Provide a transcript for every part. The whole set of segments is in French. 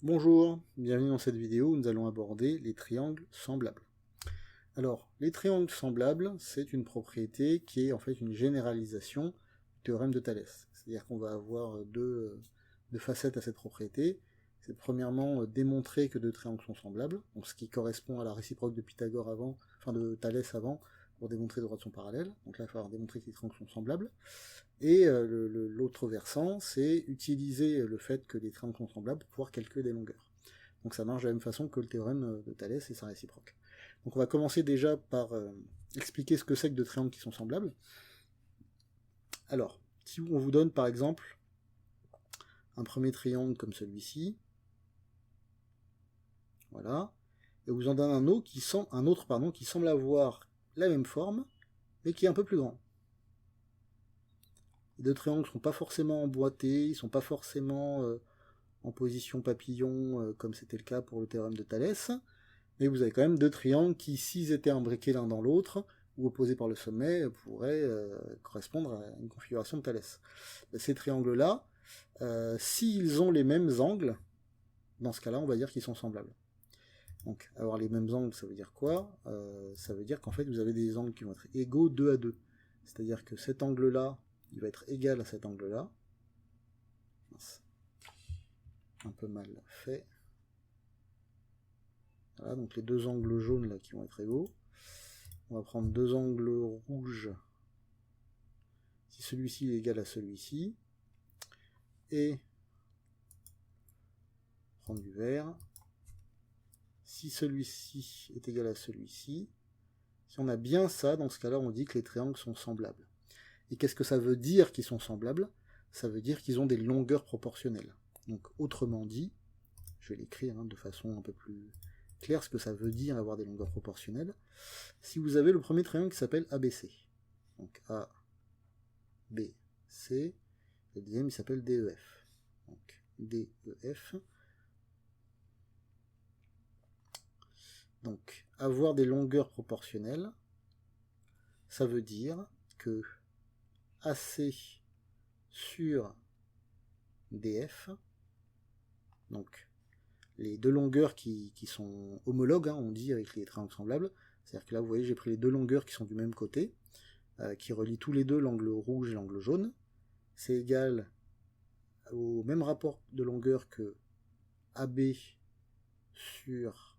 Bonjour, bienvenue dans cette vidéo où nous allons aborder les triangles semblables. Alors, les triangles semblables, c'est une propriété qui est en fait une généralisation du théorème de Thalès. C'est-à-dire qu'on va avoir deux facettes à cette propriété. C'est premièrement démontrer que deux triangles sont semblables, donc ce qui correspond à la réciproque de Pythagore avant, enfin de Thalès avant, pour démontrer les droites sont parallèles. Donc là, il va falloir démontrer que les triangles sont semblables. Et l'autre versant, c'est utiliser le fait que les triangles sont semblables pour pouvoir calculer des longueurs. Donc ça marche de la même façon que le théorème de Thalès et sa réciproque. Donc on va commencer déjà par expliquer ce que c'est que deux triangles qui sont semblables. Alors, si on vous donne par exemple un premier triangle comme celui-ci, voilà, et vous en donne un autre qui semble avoir la même forme, mais qui est un peu plus grand. Les deux triangles ne sont pas forcément emboîtés, ils ne sont pas forcément en position papillon, comme c'était le cas pour le théorème de Thalès, mais vous avez quand même deux triangles qui, s'ils étaient imbriqués l'un dans l'autre, ou opposés par le sommet, pourraient correspondre à une configuration de Thalès. Ces triangles-là, s'ils ont les mêmes angles, dans ce cas-là, on va dire qu'ils sont semblables. Donc, avoir les mêmes angles, ça veut dire quoi? Ça veut dire qu'en fait, vous avez des angles qui vont être égaux 2 à 2. C'est-à-dire que cet angle-là, il va être égal à cet angle-là. Un peu mal fait. Voilà, donc les deux angles jaunes là qui vont être égaux. On va prendre deux angles rouges. Si celui-ci est égal à celui-ci. Et prendre du vert. Si celui-ci est égal à celui-ci. Si on a bien ça, dans ce cas-là, on dit que les triangles sont semblables. Et qu'est-ce que ça veut dire qu'ils sont semblables? Ça veut dire qu'ils ont des longueurs proportionnelles. Donc autrement dit, je vais l'écrire de façon un peu plus claire, ce que ça veut dire avoir des longueurs proportionnelles. Si vous avez le premier triangle qui s'appelle ABC, donc A, B, C, le deuxième il s'appelle DEF, donc DEF. Donc avoir des longueurs proportionnelles, ça veut dire que AC sur DF, donc les deux longueurs qui sont homologues, on dit avec les triangles semblables, c'est-à-dire que là vous voyez j'ai pris les deux longueurs qui sont du même côté, qui relient tous les deux l'angle rouge et l'angle jaune, c'est égal au même rapport de longueur que AB sur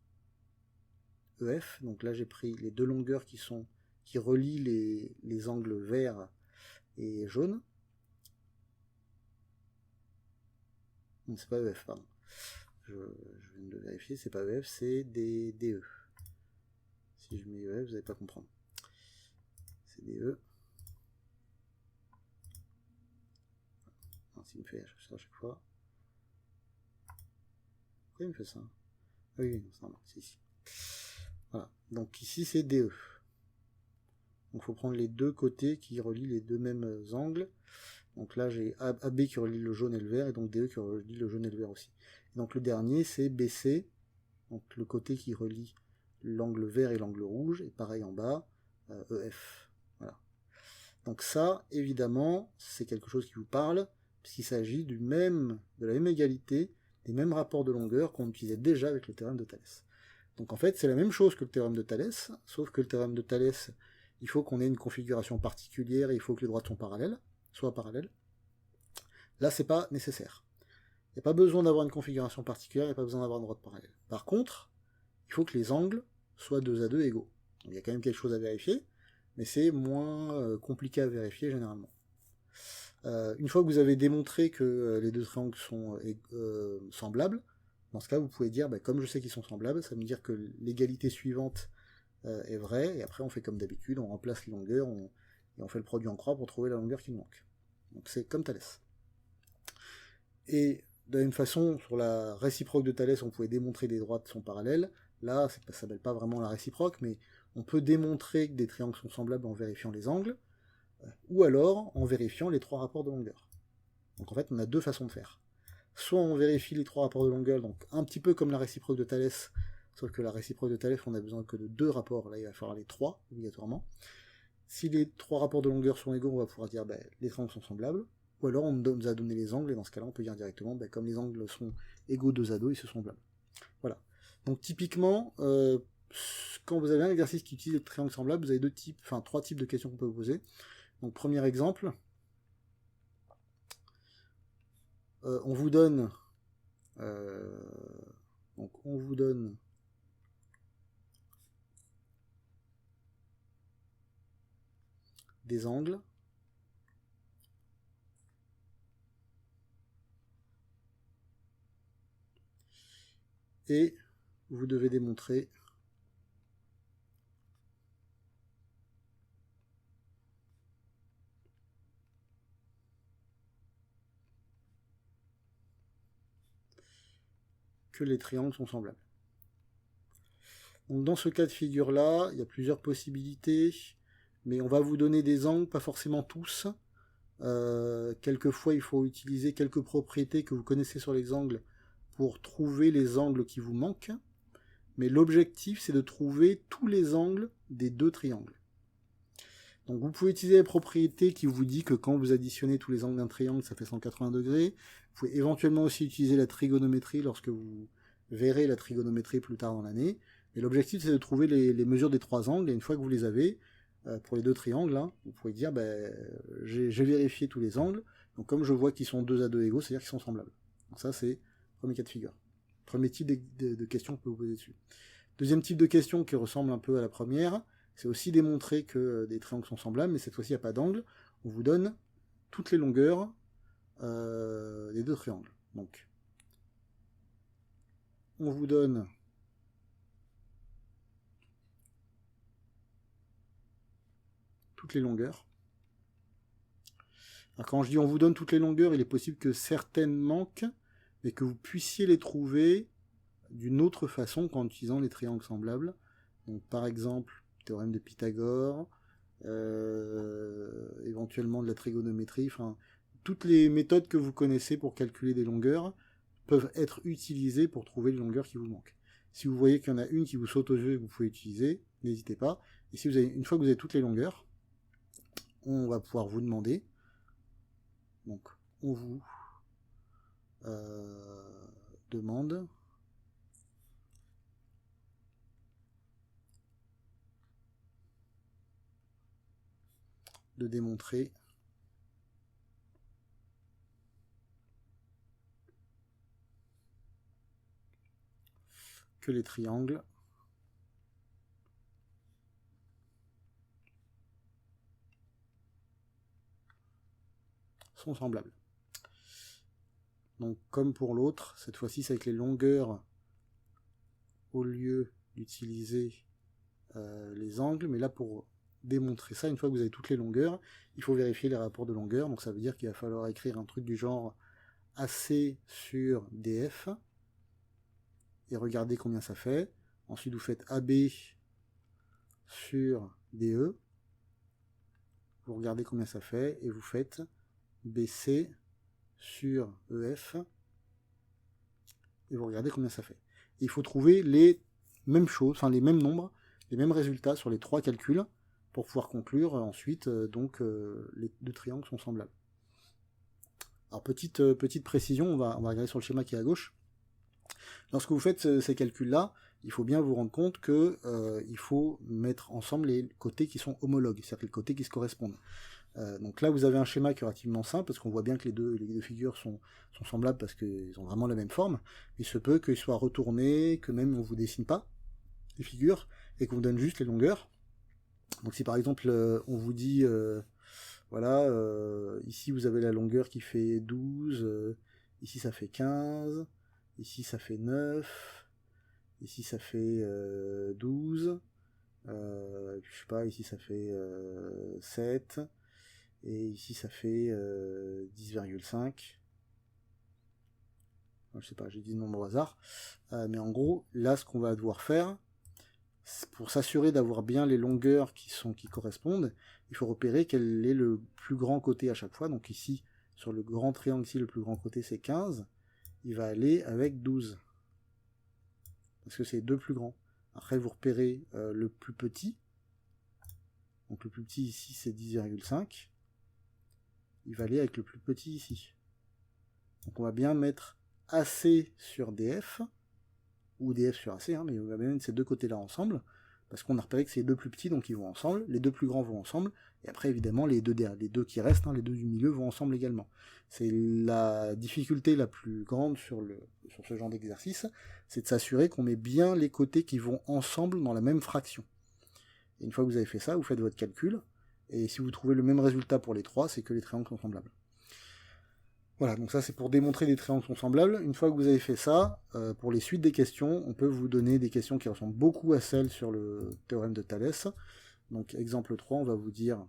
EF, donc là j'ai pris les deux longueurs qui relient les angles verts et jaunes. Non, c'est pas EF, pardon. Je viens de vérifier, c'est pas EF, c'est des DE. Si je mets EF, vous n'allez pas comprendre. C'est DE. Il me fait ça à chaque fois. Pourquoi il me fait ça? Oui, c'est normal, c'est ici. Voilà, donc ici c'est DE. Donc il faut prendre les deux côtés qui relient les deux mêmes angles. Donc là j'ai AB qui relie le jaune et le vert, et donc DE qui relie le jaune et le vert aussi. Et donc le dernier c'est BC, donc le côté qui relie l'angle vert et l'angle rouge, et pareil en bas, EF. Voilà. Donc ça, évidemment, c'est quelque chose qui vous parle, puisqu'il s'agit de la même égalité, des mêmes rapports de longueur qu'on utilisait déjà avec le théorème de Thalès. Donc en fait, c'est la même chose que le théorème de Thalès, sauf que le théorème de Thalès, il faut qu'on ait une configuration particulière, et il faut que les droites soient parallèles. Là, c'est pas nécessaire. Il n'y a pas besoin d'avoir une configuration particulière, il n'y a pas besoin d'avoir une droite parallèle. Par contre, il faut que les angles soient 2 à 2 égaux. Donc, il y a quand même quelque chose à vérifier, mais c'est moins compliqué à vérifier généralement. Une fois que vous avez démontré que les deux triangles sont semblables, dans ce cas, vous pouvez dire, comme je sais qu'ils sont semblables, ça veut dire que l'égalité suivante est vraie, et après on fait comme d'habitude, on remplace les longueurs, et on fait le produit en croix pour trouver la longueur qui manque. Donc c'est comme Thalès. Et de la même façon, sur la réciproque de Thalès, on pouvait démontrer que des droites sont parallèles. Là, ça ne s'appelle pas vraiment la réciproque, mais on peut démontrer que des triangles sont semblables en vérifiant les angles, ou alors en vérifiant les trois rapports de longueur. Donc en fait, on a deux façons de faire. Soit on vérifie les trois rapports de longueur, donc un petit peu comme la réciproque de Thalès, sauf que la réciproque de Thalès, on a besoin que de deux rapports, là il va falloir les trois, obligatoirement. Si les trois rapports de longueur sont égaux, on va pouvoir dire les triangles sont semblables, ou alors on nous a donné les angles, et dans ce cas-là, on peut dire directement, comme les angles sont égaux 2 à 2, ils se semblables. Voilà. Donc typiquement, quand vous avez un exercice qui utilise les triangles semblables, vous avez trois types de questions qu'on peut vous poser. Donc premier exemple, on vous donne des angles et vous devez démontrer que les triangles sont semblables. Donc dans ce cas de figure-là, il y a plusieurs possibilités, mais on va vous donner des angles, pas forcément tous. Quelquefois, il faut utiliser quelques propriétés que vous connaissez sur les angles pour trouver les angles qui vous manquent. Mais l'objectif, c'est de trouver tous les angles des deux triangles. Donc vous pouvez utiliser les propriétés qui vous dit que quand vous additionnez tous les angles d'un triangle, ça fait 180 degrés. Vous pouvez éventuellement aussi utiliser la trigonométrie lorsque vous verrez la trigonométrie plus tard dans l'année. Et l'objectif, c'est de trouver les mesures des trois angles. Et une fois que vous les avez, pour les deux triangles, là, vous pouvez dire, j'ai vérifié tous les angles. Donc comme je vois qu'ils sont 2 à 2 égaux, c'est-à-dire qu'ils sont semblables. Donc ça, c'est le premier cas de figure. Premier type de questions que vous pouvez vous poser dessus. Deuxième type de question qui ressemble un peu à la première, c'est aussi démontrer que des triangles sont semblables, mais cette fois-ci, il n'y a pas d'angle. On vous donne toutes les longueurs des deux triangles. Donc, on vous donne toutes les longueurs. Alors, quand je dis on vous donne toutes les longueurs, il est possible que certaines manquent, mais que vous puissiez les trouver d'une autre façon qu'en utilisant les triangles semblables. Donc, par exemple, théorème de Pythagore, éventuellement de la trigonométrie, enfin, toutes les méthodes que vous connaissez pour calculer des longueurs peuvent être utilisées pour trouver les longueurs qui vous manquent. Si vous voyez qu'il y en a une qui vous saute aux yeux et que vous pouvez utiliser, n'hésitez pas. Et si vous avez, une fois que vous avez toutes les longueurs, on va pouvoir vous demander, donc on vous demande de démontrer que les triangles sont semblables. Donc comme pour l'autre, cette fois-ci c'est avec les longueurs au lieu d'utiliser les angles, mais là pour démontrer ça, une fois que vous avez toutes les longueurs, il faut vérifier les rapports de longueur, donc ça veut dire qu'il va falloir écrire un truc du genre AC sur DF, et regardez combien ça fait. Ensuite vous faites AB sur DE, vous regardez combien ça fait, et vous faites BC sur EF, et vous regardez combien ça fait. Et il faut trouver les mêmes choses, enfin les mêmes nombres, les mêmes résultats sur les trois calculs, pour pouvoir conclure ensuite, les deux triangles sont semblables. Alors petite précision, on va regarder sur le schéma qui est à gauche. Lorsque vous faites ces calculs-là, il faut bien vous rendre compte que il faut mettre ensemble les côtés qui sont homologues, c'est-à-dire les côtés qui se correspondent. Donc là, vous avez un schéma qui est relativement simple, parce qu'on voit bien que les deux figures sont semblables parce qu'ils ont vraiment la même forme. Il se peut qu'ils soient retournés, que même on ne vous dessine pas les figures, et qu'on vous donne juste les longueurs. Donc si par exemple on vous dit, voilà, ici vous avez la longueur qui fait 12, ici ça fait 15, ici ça fait 9, ici ça fait 12, je sais pas, ici ça fait 7, et ici ça fait 10,5. Je sais pas, j'ai dit le nombre au hasard. Mais en gros, là ce qu'on va devoir faire, pour s'assurer d'avoir bien les longueurs qui correspondent, il faut repérer quel est le plus grand côté à chaque fois. Donc ici, sur le grand triangle, ici le plus grand côté c'est 15, il va aller avec 12. Parce que c'est les deux plus grands. Après vous repérez le plus petit. Donc le plus petit ici c'est 10,5. Il va aller avec le plus petit ici. Donc on va bien mettre AC sur DF, ou DF sur AC, hein, mais on va mettre ces deux côtés-là ensemble, parce qu'on a repéré que c'est les deux plus petits, donc ils vont ensemble, les deux plus grands vont ensemble, et après évidemment les deux qui restent, hein, les deux du milieu vont ensemble également. C'est la difficulté la plus grande sur ce genre d'exercice, c'est de s'assurer qu'on met bien les côtés qui vont ensemble dans la même fraction. Et une fois que vous avez fait ça, vous faites votre calcul, et si vous trouvez le même résultat pour les trois, c'est que les triangles sont semblables. Voilà, donc ça c'est pour démontrer des triangles sont semblables. Une fois que vous avez fait ça, pour les suites des questions, on peut vous donner des questions qui ressemblent beaucoup à celles sur le théorème de Thalès. Donc exemple 3, on va vous dire...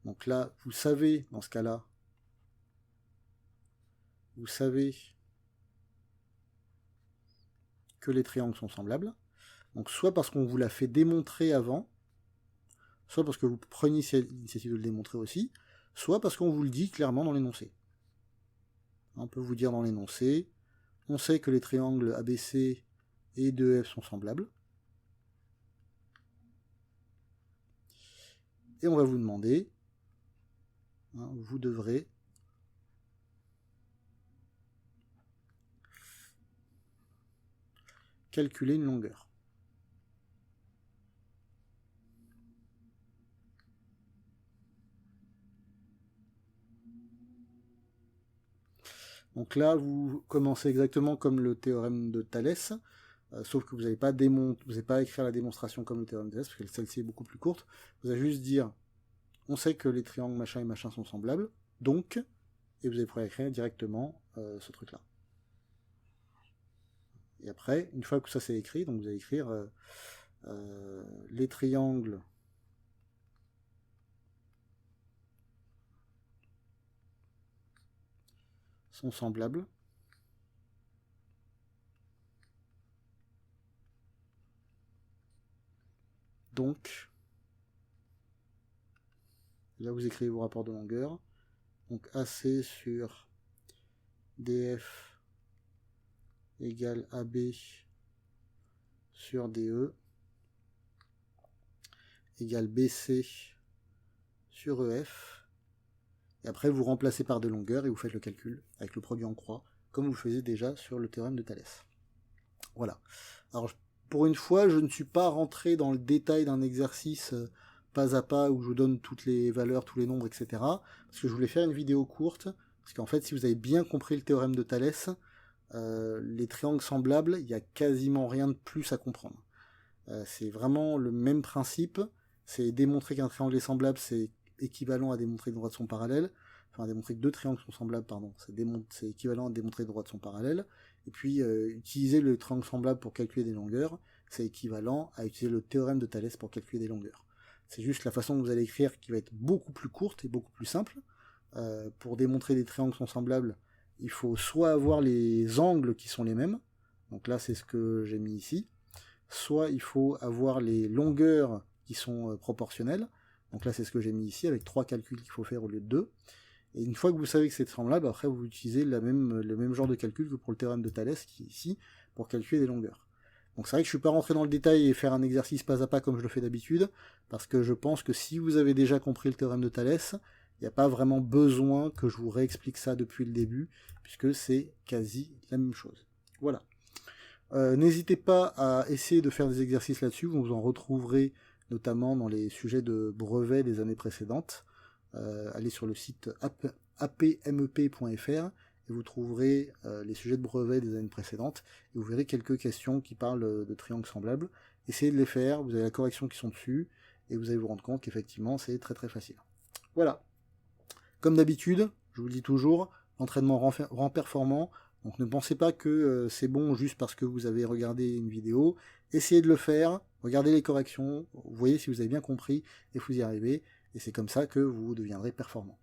Donc là, vous savez, dans ce cas-là, vous savez que les triangles sont semblables. Donc soit parce qu'on vous l'a fait démontrer avant, soit parce que vous prenez l'initiative de le démontrer aussi, soit parce qu'on vous le dit clairement dans l'énoncé. On peut vous dire dans l'énoncé, on sait que les triangles ABC et 2F sont semblables. Et on va vous demander, hein, vous devrez calculer une longueur. Donc là, vous commencez exactement comme le théorème de Thalès, sauf que vous n'avez pas à écrire la démonstration comme le théorème de Thalès, parce que celle-ci est beaucoup plus courte. Vous allez juste dire, on sait que les triangles machin et machin sont semblables, donc, et vous allez pouvoir écrire directement ce truc-là. Et après, une fois que ça c'est écrit, donc vous allez écrire les triangles sont semblables. Donc, là vous écrivez vos rapports de longueur. Donc AC sur DF égale AB sur DE égale BC sur EF. Et après, vous remplacez par des longueurs et vous faites le calcul avec le produit en croix, comme vous faisiez déjà sur le théorème de Thalès. Voilà. Alors, pour une fois, je ne suis pas rentré dans le détail d'un exercice pas à pas où je vous donne toutes les valeurs, tous les nombres, etc. Parce que je voulais faire une vidéo courte. Parce qu'en fait, si vous avez bien compris le théorème de Thalès, les triangles semblables, il n'y a quasiment rien de plus à comprendre. C'est vraiment le même principe. C'est démontrer qu'un triangle est semblable, c'est équivalent à démontrer une droite de son parallèle, enfin à démontrer que deux triangles sont semblables, pardon, c'est équivalent à démontrer une droite de son parallèle, et puis utiliser le triangle semblable pour calculer des longueurs, c'est équivalent à utiliser le théorème de Thalès pour calculer des longueurs. C'est juste la façon que vous allez écrire qui va être beaucoup plus courte et beaucoup plus simple. Pour démontrer des triangles sont semblables, il faut soit avoir les angles qui sont les mêmes, donc là c'est ce que j'ai mis ici, soit il faut avoir les longueurs qui sont proportionnelles. Donc là, c'est ce que j'ai mis ici, avec 3 calculs qu'il faut faire au lieu de 2. Et une fois que vous savez que c'est semblable, après vous utilisez le même genre de calcul que pour le théorème de Thalès, qui est ici, pour calculer des longueurs. Donc c'est vrai que je ne suis pas rentré dans le détail et faire un exercice pas à pas comme je le fais d'habitude, parce que je pense que si vous avez déjà compris le théorème de Thalès, il n'y a pas vraiment besoin que je vous réexplique ça depuis le début, puisque c'est quasi la même chose. Voilà. N'hésitez pas à essayer de faire des exercices là-dessus, vous en retrouverez notamment dans les sujets de brevets des années précédentes. Allez sur le site apmep.fr et vous trouverez les sujets de brevets des années précédentes, et vous verrez quelques questions qui parlent de triangles semblables. Essayez de les faire, vous avez la correction qui sont dessus, et vous allez vous rendre compte qu'effectivement c'est très très facile. Voilà. Comme d'habitude, je vous le dis toujours, l'entraînement rend performant. Donc ne pensez pas que c'est bon juste parce que vous avez regardé une vidéo. Essayez de le faire, regardez les corrections, voyez si vous avez bien compris et vous y arrivez. Et c'est comme ça que vous deviendrez performant.